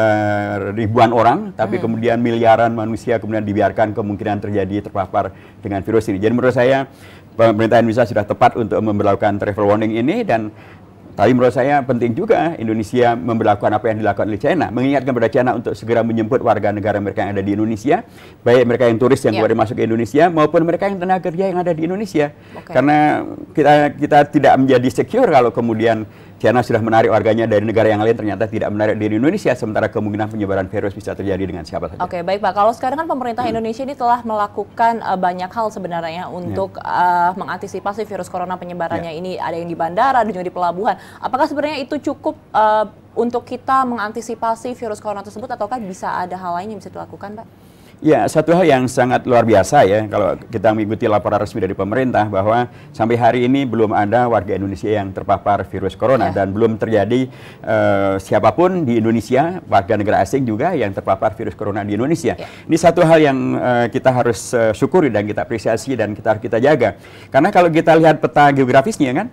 ribuan orang, tapi kemudian miliaran manusia kemudian dibiarkan kemungkinan terpapar dengan virus ini. Jadi menurut saya pemerintah Indonesia sudah tepat untuk memberlakukan travel warning ini, dan tapi menurut saya penting juga Indonesia memberlakukan apa yang dilakukan oleh China, mengingatkan kepada China untuk segera menjemput warga negara mereka yang ada di Indonesia, baik mereka yang turis yang keluar masuk ke Indonesia maupun mereka yang tenaga kerja yang ada di Indonesia. Karena kita tidak menjadi secure kalau kemudian China sudah menarik warganya dari negara yang lain, ternyata tidak menarik dari Indonesia, sementara kemungkinan penyebaran virus bisa terjadi dengan siapa saja. Oke, baik Pak. Kalau sekarang kan pemerintah Indonesia ini telah melakukan banyak hal sebenarnya untuk mengantisipasi virus corona penyebarannya ini. Ada yang di bandara, ada juga di pelabuhan. Apakah sebenarnya itu cukup untuk kita mengantisipasi virus corona tersebut, ataukah bisa ada hal lain yang bisa dilakukan, Pak? Ya, satu hal yang sangat luar biasa ya, kalau kita mengikuti laporan resmi dari pemerintah bahwa sampai hari ini belum ada warga Indonesia yang terpapar virus corona, dan belum terjadi siapapun di Indonesia, warga negara asing juga yang terpapar virus corona di Indonesia. Ini satu hal yang kita harus syukuri dan kita apresiasi dan kita jaga. Karena kalau kita lihat peta geografisnya kan,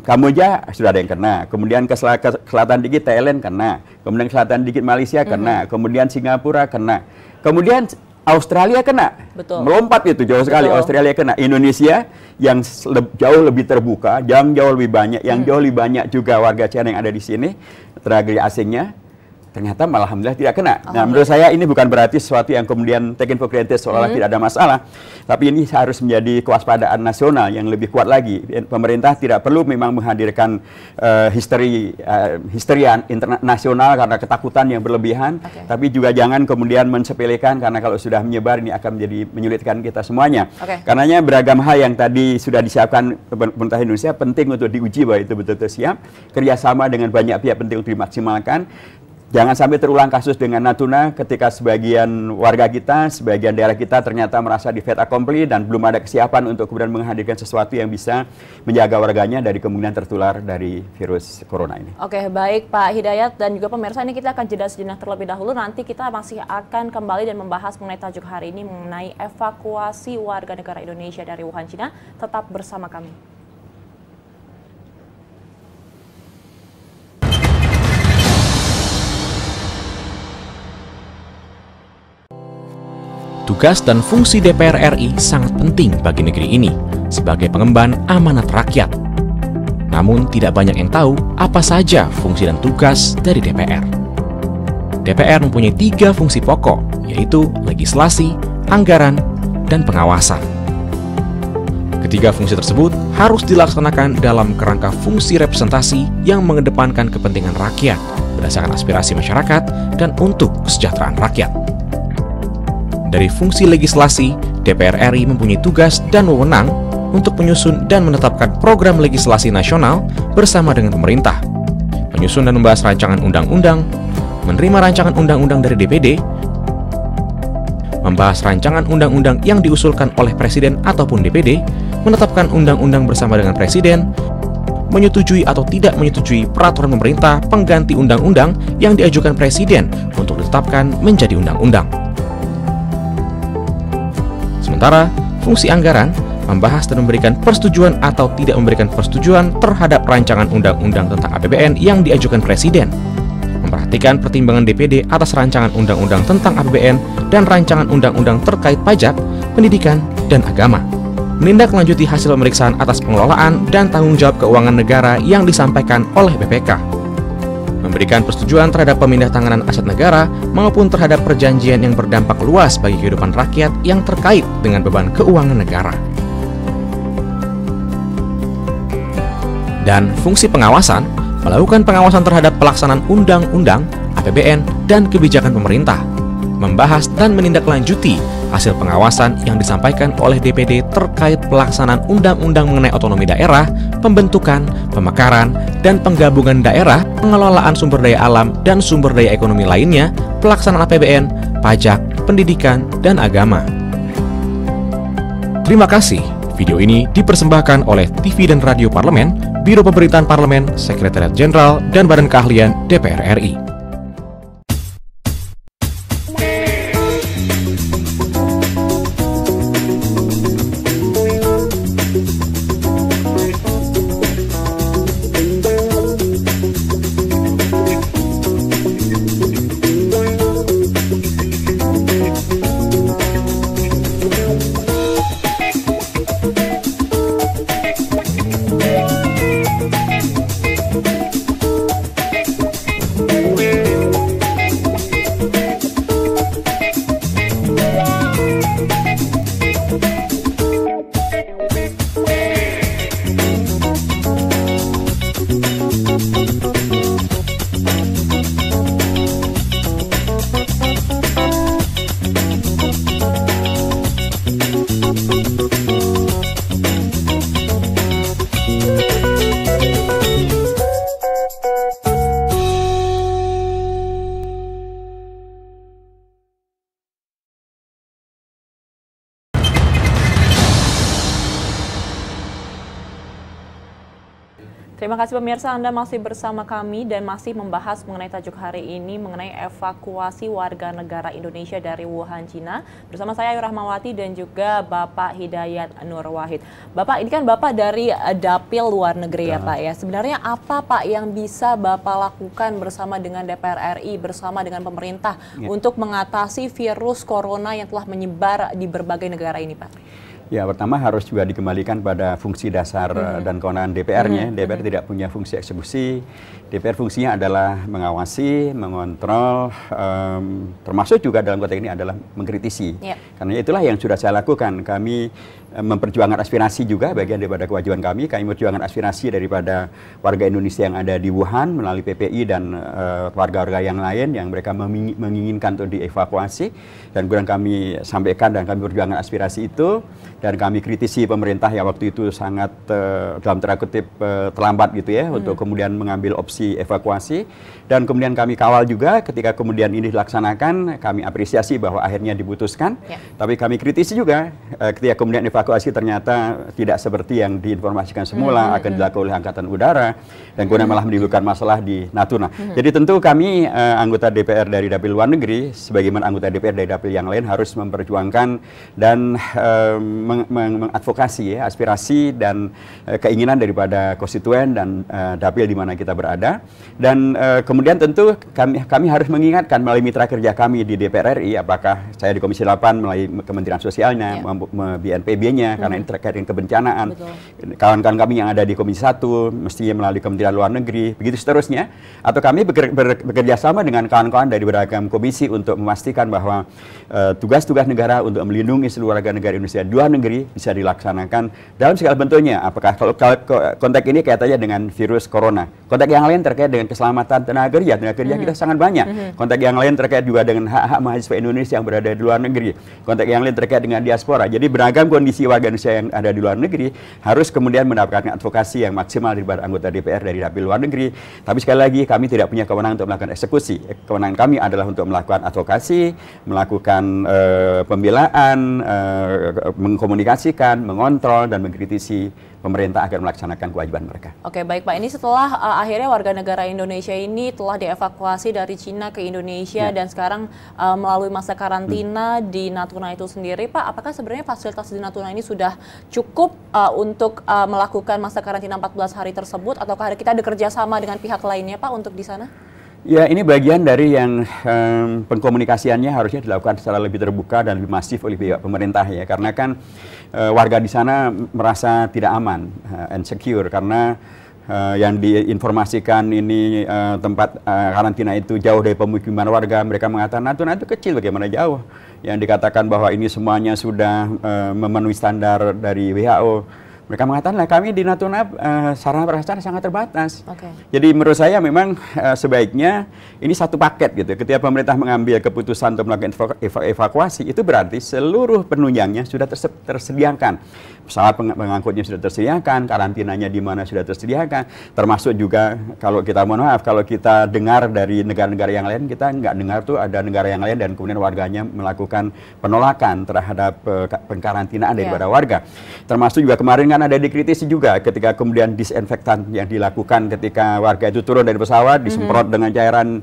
Kamboja sudah ada yang kena, kemudian ke selatan dikit Thailand kena, kemudian ke selatan dikit Malaysia kena, kemudian Singapura kena, kemudian Australia kena. Melompat itu jauh sekali. Australia kena. Indonesia yang jauh lebih terbuka, yang jauh lebih banyak, yang jauh lebih banyak juga warga China yang ada di sini, tenaga asingnya, ternyata malah alhamdulillah tidak kena. Nah, menurut saya ini bukan berarti sesuatu yang kemudian taken for granted seolah-olah tidak ada masalah. Tapi ini harus menjadi kewaspadaan nasional yang lebih kuat lagi. Pemerintah tidak perlu memang menghadirkan histeria internasional karena ketakutan yang berlebihan. Tapi juga jangan kemudian mensepelekan, karena kalau sudah menyebar ini akan menjadi menyulitkan kita semuanya. Karenanya beragam hal yang tadi sudah disiapkan pemerintah Indonesia penting untuk diuji bahwa itu betul-betul siap. Kerjasama dengan banyak pihak penting untuk dimaksimalkan. Jangan sampai terulang kasus dengan Natuna ketika sebagian warga kita, sebagian daerah kita ternyata merasa di fait accompli dan belum ada kesiapan untuk kemudian menghadirkan sesuatu yang bisa menjaga warganya dari kemungkinan tertular dari virus corona ini. Oke, baik Pak Hidayat dan juga pemirsa, ini kita akan jeda sejenak terlebih dahulu. Nanti kita masih akan kembali dan membahas mengenai tajuk hari ini mengenai evakuasi warga negara Indonesia dari Wuhan, Cina. Tetap bersama kami. Tugas dan fungsi DPR RI sangat penting bagi negeri ini sebagai pengemban amanat rakyat. Namun tidak banyak yang tahu apa saja fungsi dan tugas dari DPR. DPR mempunyai 3 fungsi pokok, yaitu legislasi, anggaran, dan pengawasan. Ketiga fungsi tersebut harus dilaksanakan dalam kerangka fungsi representasi yang mengedepankan kepentingan rakyat berdasarkan aspirasi masyarakat dan untuk kesejahteraan rakyat. Dari fungsi legislasi, DPR RI mempunyai tugas dan wewenang untuk menyusun dan menetapkan program legislasi nasional bersama dengan pemerintah, menyusun dan membahas rancangan undang-undang, menerima rancangan undang-undang dari DPD, membahas rancangan undang-undang yang diusulkan oleh Presiden ataupun DPD, menetapkan undang-undang bersama dengan Presiden, menyetujui atau tidak menyetujui peraturan pemerintah pengganti undang-undang yang diajukan Presiden untuk ditetapkan menjadi undang-undang. Sementara, fungsi anggaran membahas dan memberikan persetujuan atau tidak memberikan persetujuan terhadap rancangan undang-undang tentang APBN yang diajukan Presiden, memperhatikan pertimbangan DPD atas rancangan undang-undang tentang APBN dan rancangan undang-undang terkait pajak, pendidikan, dan agama. menindaklanjuti hasil pemeriksaan atas pengelolaan dan tanggung jawab keuangan negara yang disampaikan oleh BPK, memberikan persetujuan terhadap pemindah tanganan aset negara maupun terhadap perjanjian yang berdampak luas bagi kehidupan rakyat yang terkait dengan beban keuangan negara. Dan fungsi pengawasan, melakukan pengawasan terhadap pelaksanaan undang-undang, APBN, dan kebijakan pemerintah, membahas dan menindaklanjuti hasil pengawasan yang disampaikan oleh DPD terkait pelaksanaan undang-undang mengenai otonomi daerah, pembentukan, pemekaran, dan penggabungan daerah, pengelolaan sumber daya alam dan sumber daya ekonomi lainnya, pelaksanaan APBN, pajak, pendidikan, dan agama. Terima kasih. Video ini dipersembahkan oleh TV dan Radio Parlemen, Biro Pemberitaan Parlemen, Sekretariat Jenderal, dan Badan Keahlian DPR RI. Terima kasih pemirsa, Anda masih bersama kami dan masih membahas mengenai tajuk hari ini mengenai evakuasi warga negara Indonesia dari Wuhan, Cina. Bersama saya Ayu Rahmawati dan juga Bapak Hidayat Nur Wahid. Bapak, ini kan Bapak dari Dapil Luar Negeri ya Pak ya. Sebenarnya apa Pak yang bisa Bapak lakukan bersama dengan DPR RI, bersama dengan pemerintah untuk mengatasi virus corona yang telah menyebar di berbagai negara ini Pak? Ya, pertama harus juga dikembalikan pada fungsi dasar dan kewenangan DPR-nya. DPR tidak punya fungsi eksekusi. DPR fungsinya adalah mengawasi, mengontrol, termasuk juga dalam konteks ini adalah mengkritisi. Karena itulah yang sudah saya lakukan. Kami memperjuangkan aspirasi juga, bagian daripada kewajiban kami. Kami memperjuangkan aspirasi daripada warga Indonesia yang ada di Wuhan melalui PPI dan warga-warga yang lain yang mereka menginginkan untuk dievakuasi. Dan kemudian kami sampaikan dan kami perjuangkan aspirasi itu. Dan kami kritisi pemerintah yang waktu itu sangat dalam tanda kutip terlambat gitu ya untuk kemudian mengambil opsi evakuasi. Dan kemudian kami kawal juga ketika kemudian ini dilaksanakan, kami apresiasi bahwa akhirnya diputuskan. Tapi kami kritisi juga ketika kemudian evakuasi ternyata tidak seperti yang diinformasikan semula akan dilakukan oleh Angkatan Udara dan kemudian malah menimbulkan masalah di Natuna. Jadi tentu kami anggota DPR dari Dapil Luar Negeri sebagaimana anggota DPR dari Dapil yang lain harus memperjuangkan dan mengadvokasi ya, aspirasi dan keinginan daripada konstituen dan dapil di mana kita berada. Dan kemudian tentu kami harus mengingatkan melalui mitra kerja kami di DPR RI, apakah saya di Komisi 8 melalui Kementerian Sosialnya, BNPB-nya, karena ini terkait dengan kebencanaan. Kawan-kawan kami yang ada di Komisi 1 mestinya melalui Kementerian Luar Negeri, begitu seterusnya. Atau kami bekerja sama dengan kawan-kawan dari beragam komisi untuk memastikan bahwa tugas-tugas negara untuk melindungi seluruh warga negara Indonesia di luar negeri bisa dilaksanakan dalam segala bentuknya. Apakah kalau konteks ini kaitannya dengan virus corona, konteks yang lain terkait dengan keselamatan tenaga kerja kita sangat banyak. Konteks yang lain terkait juga dengan hak-hak mahasiswa Indonesia yang berada di luar negeri. Konteks yang lain terkait dengan diaspora. Jadi beragam kondisi warga Indonesia yang ada di luar negeri harus kemudian mendapatkan advokasi yang maksimal dari anggota DPR dari Dapil Luar Negeri. Tapi sekali lagi kami tidak punya kewenangan untuk melakukan eksekusi. Kewenangan kami adalah untuk melakukan advokasi, melakukan pembelaan, mengkomunikasikan, mengontrol dan mengkritisi pemerintah agar melaksanakan kewajiban mereka. Oke, baik Pak. Ini setelah akhirnya warga negara Indonesia ini telah dievakuasi dari Cina ke Indonesia dan sekarang melalui masa karantina di Natuna itu sendiri, Pak, apakah sebenarnya fasilitas di Natuna ini sudah cukup untuk melakukan masa karantina 14 hari tersebut, ataukah kita bekerja sama dengan pihak lainnya, Pak, untuk di sana? Ya, ini bagian dari yang pengkomunikasiannya harusnya dilakukan secara lebih terbuka dan lebih masif oleh pihak pemerintah ya, karena kan warga di sana merasa tidak aman, insecure, karena yang diinformasikan ini tempat karantina itu jauh dari pemukiman warga. Mereka mengatakan Natuna itu kecil, bagaimana jauh. Yang dikatakan bahwa ini semuanya sudah memenuhi standar dari WHO. Mereka mengatakan lah kami di Natuna sarana prasarana sangat terbatas. Jadi menurut saya memang sebaiknya ini satu paket gitu. Ketika pemerintah mengambil keputusan untuk melakukan evakuasi, itu berarti seluruh penunjangnya sudah tersediakan. Pesawat pengangkutnya sudah tersediakan, karantinanya di mana sudah tersediakan, termasuk juga kalau kita mohon maaf, kalau kita dengar dari negara-negara yang lain, kita nggak dengar tuh ada negara yang lain dan kemudian warganya melakukan penolakan terhadap pengkarantinaan daripada warga. Termasuk juga kemarin kan ada dikritisi juga ketika kemudian disinfektan yang dilakukan ketika warga itu turun dari pesawat, disemprot dengan cairan.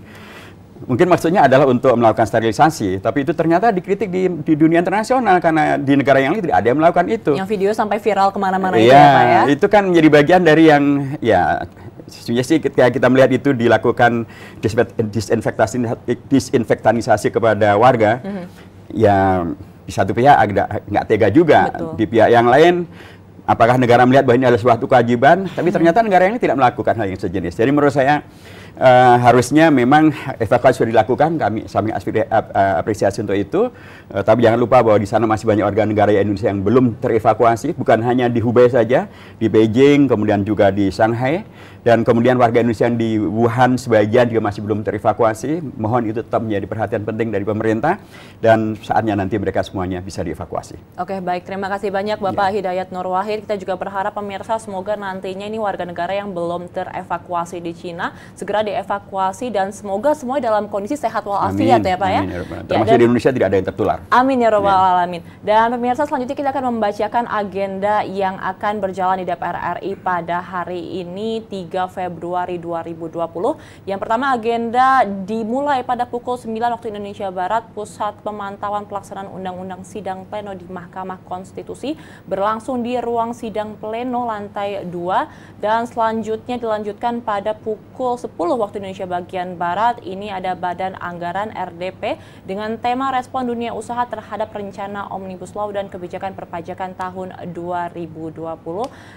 Mungkin maksudnya adalah untuk melakukan sterilisasi, tapi itu ternyata dikritik di dunia internasional karena di negara yang lain tidak ada yang melakukan itu. Yang video sampai viral kemana-mana itu ya Pak ya? Itu kan menjadi bagian dari yang ya sesungguhnya sih ketika kita melihat itu dilakukan disinfektanisasi kepada warga, ya di satu pihak agak nggak tega juga. Di pihak yang lain, apakah negara melihat bahwa ini adalah suatu kewajiban, tapi ternyata negara ini tidak melakukan hal yang sejenis. Jadi menurut saya harusnya memang evakuasi sudah dilakukan, kami apresiasi untuk itu, tapi jangan lupa bahwa di sana masih banyak warga negara Indonesia yang belum terevakuasi, bukan hanya di Hubei saja, di Beijing, kemudian juga di Shanghai, dan kemudian warga Indonesia yang di Wuhan sebagian juga masih belum terevakuasi. Mohon itu tetap menjadi perhatian penting dari pemerintah, dan saatnya nanti mereka semuanya bisa dievakuasi. Oke, baik, terima kasih banyak Bapak Hidayat Nur Wahid. Kita juga berharap pemirsa semoga nantinya ini warga negara yang belum terevakuasi di Cina segera dievakuasi dan semoga semua dalam kondisi sehat walafiat ya Pak ya. Termasuk di Indonesia tidak ada yang tertular. Amin ya robbal alamin. Dan pemirsa selanjutnya kita akan membacakan agenda yang akan berjalan di DPR RI pada hari ini 3 Februari 2020. Yang pertama agenda dimulai pada pukul 9 waktu Indonesia Barat, Pusat Pemantauan Pelaksanaan Undang-Undang Sidang Pleno di Mahkamah Konstitusi berlangsung di ruang sidang pleno lantai 2 dan selanjutnya dilanjutkan pada pukul 10 waktu Indonesia bagian Barat. Ini ada Badan Anggaran RDP dengan tema respon dunia usaha terhadap rencana Omnibus Law dan kebijakan perpajakan tahun 2020.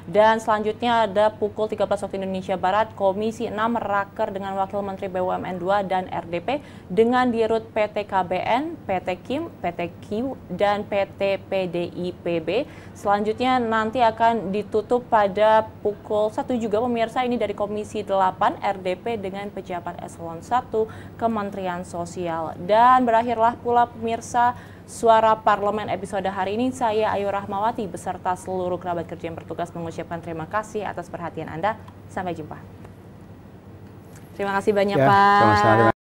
Dan selanjutnya ada pukul 13 waktu Indonesia Barat, Komisi 6 raker dengan Wakil Menteri BUMN 2 dan RDP dengan dirut PT KBN, PT KIM, PT Q, dan PT PDIPB. Selanjutnya nanti akan ditutup pada pukul 1 juga pemirsa, ini dari Komisi 8 RDP dengan pejabat eselon 1 Kementerian Sosial. Dan berakhirlah pula pemirsa Suara Parlemen episode hari ini. Saya Ayu Rahmawati beserta seluruh kerabat kerja yang bertugas mengucapkan terima kasih atas perhatian Anda. Sampai jumpa. Terima kasih banyak Pak. Sama-sama.